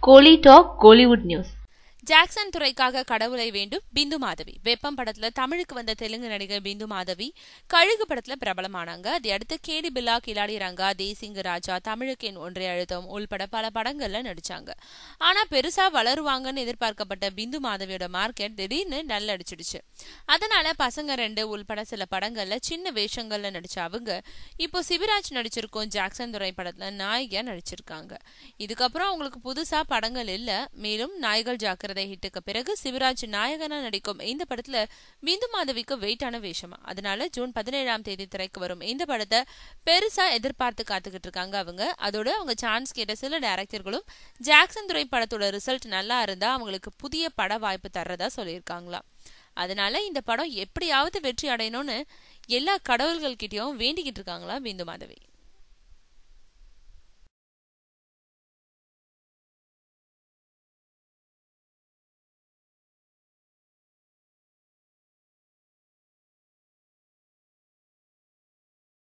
கோலி talk Kollywood news. Jackson துரைக்காக கடவுளை வேண்டும் பிந்து மாதவி. வெப்பம் படத்துல தமிழுக்கு வந்த தெலுங்கு நடிகர் பிந்து மாதவி கழுகு படத்துல பிரபலமானாங்க. அதை அடுத்து கேடி பில்லா, கிலாடி ரங்கா, தேசிங்க ராஜா, தமிழுக்கு என் ஒன்றை அழுத்தம் உள்பட பல படங்கள்ல நடிச்சாங்க. ஆனா பெருசா வளருவாங்கன்னு எதிர்பார்க்கப்பட்ட பிந்து மாதவியோட மார்க்கெட் திடீர்னு டல் அடிச்சிடுச்சு. அதனால பசங்க 2 உள்பட சில படங்கள்ல சின்ன வேஷங்கள்ல நடிச்ச அவங்க இப்போ சிவராஜ் நடிச்சிருக்கும் ஜாக்சன் துரை படத்துல நாயகியா நடிச்சிருக்காங்க. இதுக்கப்புறம் அவங்களுக்கு புதுசா படங்கள் இல்ல. மேலும் நாய்கள் ஜாக்கிரதை ஹிட்டுக்கு பிறகு சிவராஜ் நாயகனா நடிக்கும் இந்த படத்துல பிந்து மாதவிக்கு வெயிட்டான வேஷமா. அதனால ஜூன் 17ஆம் தேதி திரைக்கு வரும் இந்த படத்தை பெருசா எதிர்பார்த்து காத்துக்கிட்டு இருக்காங்க அவங்க. அதோட அவங்க சான்ஸ் கேட்ட சில டைரக்டர்களும் ஜாக்சன் துரை படத்தோட ரிசல்ட் நல்லா இருந்தா அவங்களுக்கு புதிய பட வாய்ப்பு தர்றதா சொல்லியிருக்காங்களா. அதனால இந்த படம் எப்படியாவது வெற்றி அடையணும்னு எல்லா கடவுள்கள் கிட்டயும் வேண்டிக்கிட்டு இருக்காங்களா பிந்து மாதவி.